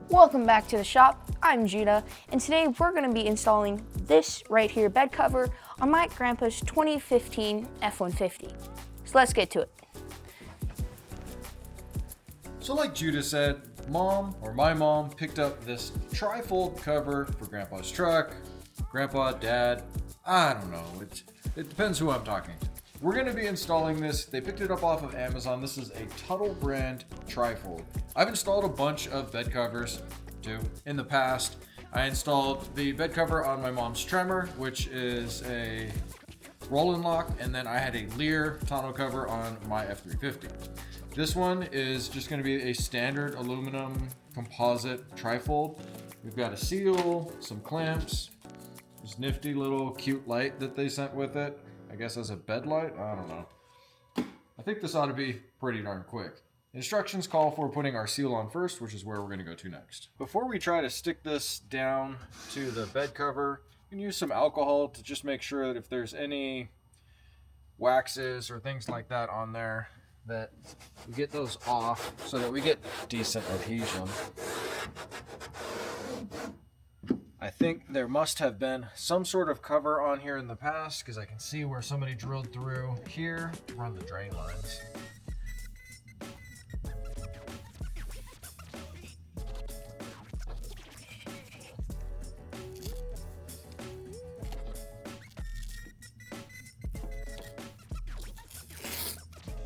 Welcome back to the shop. I'm Judah, and today we're going to be installing this right here bed cover on my grandpa's 2015 F-150. So let's get to it. So like Judah said, my mom picked up this tri-fold cover for grandpa's truck. Grandpa, dad, I don't know. It depends who I'm talking to. We're going to be installing this. They picked it up off of Amazon. This is a Tutel brand tri-fold. I've installed a bunch of bed covers too in the past. I installed the bed cover on my mom's Tremor, which is a roll-in lock, and then I had a Lear tonneau cover on my F350. This one is just going to be a standard aluminum composite tri-fold. We've got a seal, some clamps, this nifty little cute light that they sent with it. I guess as a bed light, I don't know. I think this ought to be pretty darn quick. Instructions call for putting our seal on first, which is where we're going to go to next. Before we try to stick this down to the bed cover, you can use some alcohol to just make sure that if there's any waxes or things like that on there, that we get those off so that we get decent adhesion. I think there must have been some sort of cover on here in the past because I can see where somebody drilled through here to run the drain lines.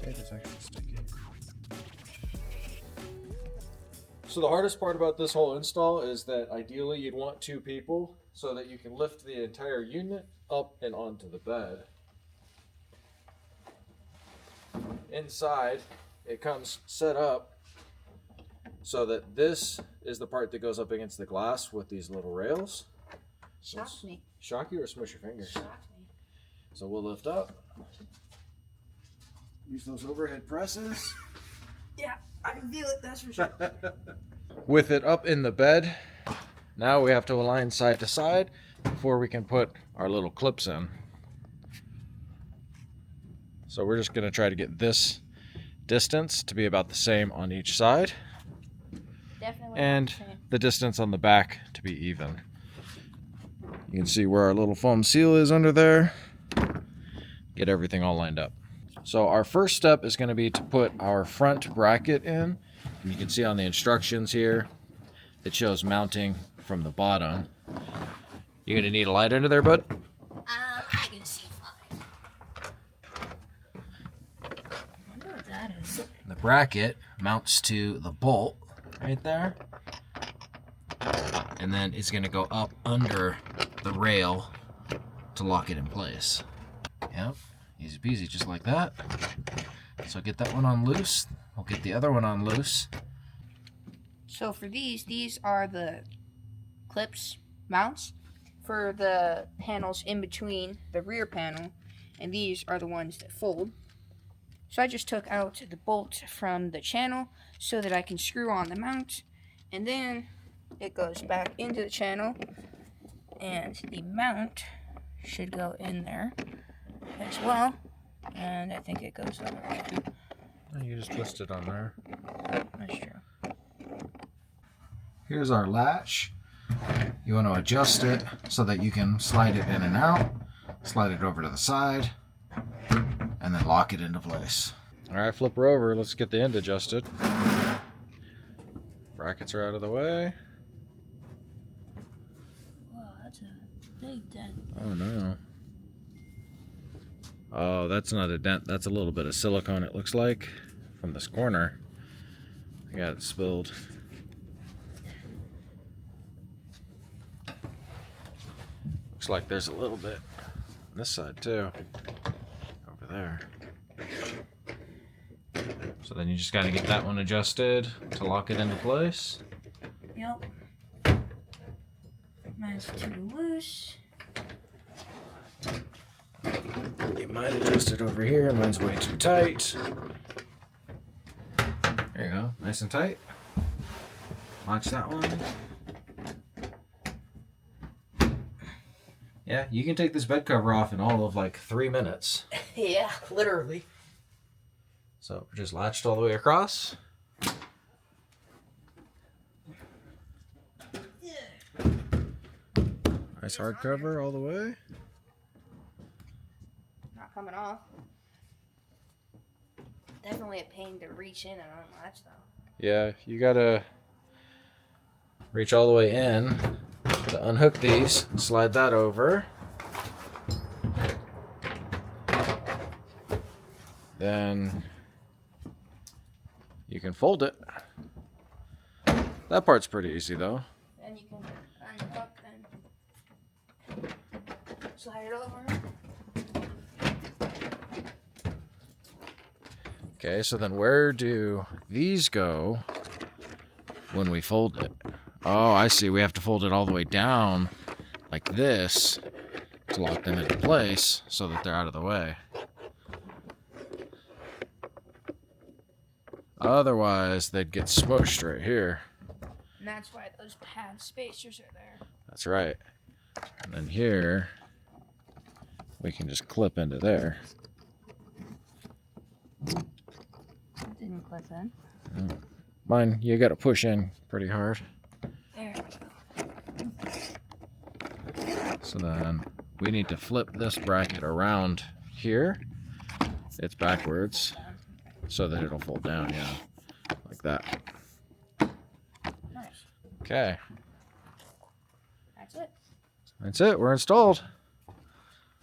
It is actually sticky. So the hardest part about this whole install is that ideally you'd want two people so that you can lift the entire unit up and onto the bed. Inside, it comes set up so that this is the part that goes up against the glass with these little rails. Shock me. Shock you or smush your fingers? Shock me. So we'll lift up. Use those overhead presses. Yeah, I can feel it, that's for sure. With it up in the bed, now we have to align side to side before we can put our little clips in. So we're just going to try to get this distance to be about the same on each side. Definitely. And the distance on the back to be even. You can see where our little foam seal is under there. Get everything all lined up. So our first step is going to be to put our front bracket in. And you can see on the instructions here, it shows mounting from the bottom. You're going to need a light under there, bud? I can see fine. I wonder what that is. The bracket mounts to the bolt right there. And then it's going to go up under the rail to lock it in place. Yep, easy peasy, just like that. So get that one on loose. We'll get the other one on loose. So for these are the clips, mounts, for the panels in between the rear panel, and these are the ones that fold. So I just took out the bolt from the channel so that I can screw on the mount, and then it goes back into the channel, and the mount should go in there as well, and I think it goes over again. You just twist it on there. That's true. Here's our latch. You want to adjust it so that you can slide it in and out, slide it over to the side, and then lock it into place. All right, flip her over. Let's get the end adjusted. Brackets are out of the way. Whoa, that's a big dent. Oh no. Oh, that's not a dent. That's a little bit of silicone, it looks like, from this corner. I got it spilled. Looks like there's a little bit on this side too. Over there. So then you just got to get that one adjusted to lock it into place. Yep. Mine's too loose. You might adjust it over here. Mine's way too tight. There you go. Nice and tight. Watch that one. Yeah, you can take this bed cover off in all of like 3 minutes. Yeah, literally. So just latched all the way across. Nice hardcover all the way. Not coming off. Definitely a pain to reach in and unlatch though. Yeah, you gotta reach all the way in to unhook these. Slide that over. Then you can fold it. That part's pretty easy though. Then you can unhook and slide it over. Okay, so then where do these go when we fold it? Oh, I see. We have to fold it all the way down like this to lock them into place so that they're out of the way. Otherwise, they'd get smushed right here. And that's why those pad spacers are there. That's right. And then here, we can just clip into there. Didn't clip in. Mine, you got to push in pretty hard. There we go. So then we need to flip this bracket around here. It's backwards so that it'll fold down, yeah, like that. Nice. Okay, That's it. that's it. We're installed.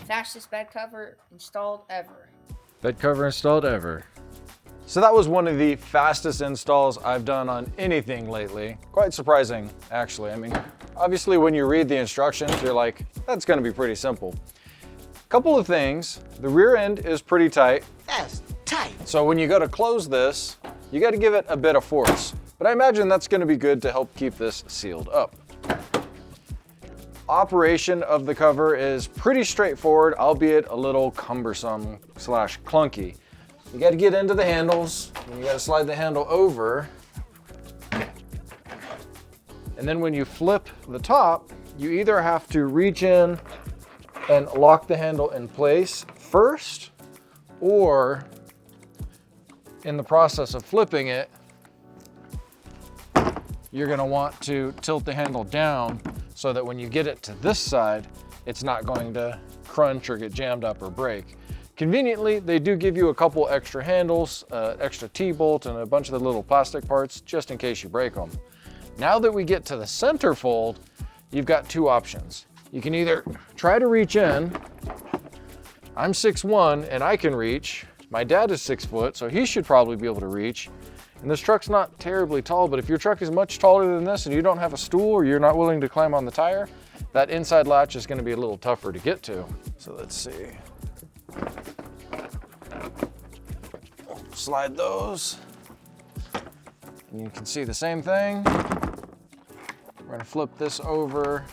Fastest bed cover installed ever. Bed cover installed ever. So that was one of the fastest installs I've done on anything lately. Quite surprising, actually. I mean, obviously when you read the instructions, you're like, that's gonna be pretty simple. Couple of things. The rear end is pretty tight. That's tight. So when you go to close this, you got to give it a bit of force. But I imagine that's going to be good to help keep this sealed up. Operation of the cover is pretty straightforward, albeit a little cumbersome / clunky. You got to get into the handles, and you got to slide the handle over. And then when you flip the top, you either have to reach in and lock the handle in place first, or in the process of flipping it, you're gonna want to tilt the handle down so that when you get it to this side, it's not going to crunch or get jammed up or break. Conveniently, they do give you a couple extra handles, extra T-bolt, and a bunch of the little plastic parts just in case you break them. Now that we get to the center fold, you've got two options. You can either try to reach in. I'm 6'1" and I can reach. My dad is 6 foot, so he should probably be able to reach. And this truck's not terribly tall, but if your truck is much taller than this and you don't have a stool or you're not willing to climb on the tire, that inside latch is going to be a little tougher to get to. So let's see. Slide those. And you can see the same thing. We're going to flip this over.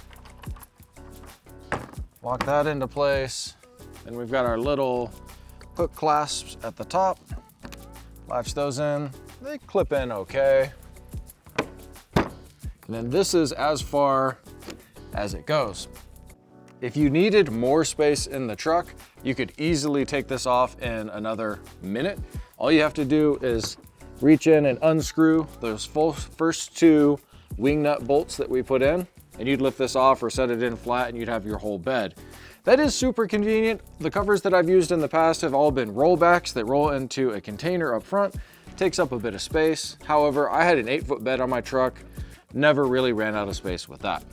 Lock that into place. And we've got our little hook clasps at the top. Latch those in. They clip in okay. And then this is as far as it goes. If you needed more space in the truck, you could easily take this off in another minute. All you have to do is reach in and unscrew those first two wing nut bolts that we put in, and you'd lift this off or set it in flat and you'd have your whole bed. That is super convenient. The covers that I've used in the past have all been rollbacks that roll into a container up front. Takes up a bit of space. However, I had an 8-foot bed on my truck. Never really ran out of space with that.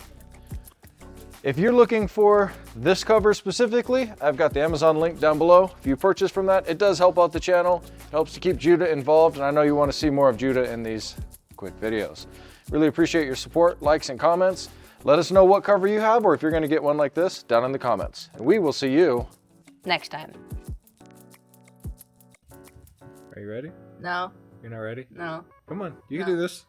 If you're looking for this cover specifically, I've got the Amazon link down below. If you purchase from that, it does help out the channel. It helps to keep Judah involved, and I know you want to see more of Judah in these quick videos. Really appreciate your support, likes, and comments. Let us know what cover you have, or if you're going to get one like this, down in the comments. And we will see you Next time. Are you ready? No. You're not ready? No. Come on, you can No. do this.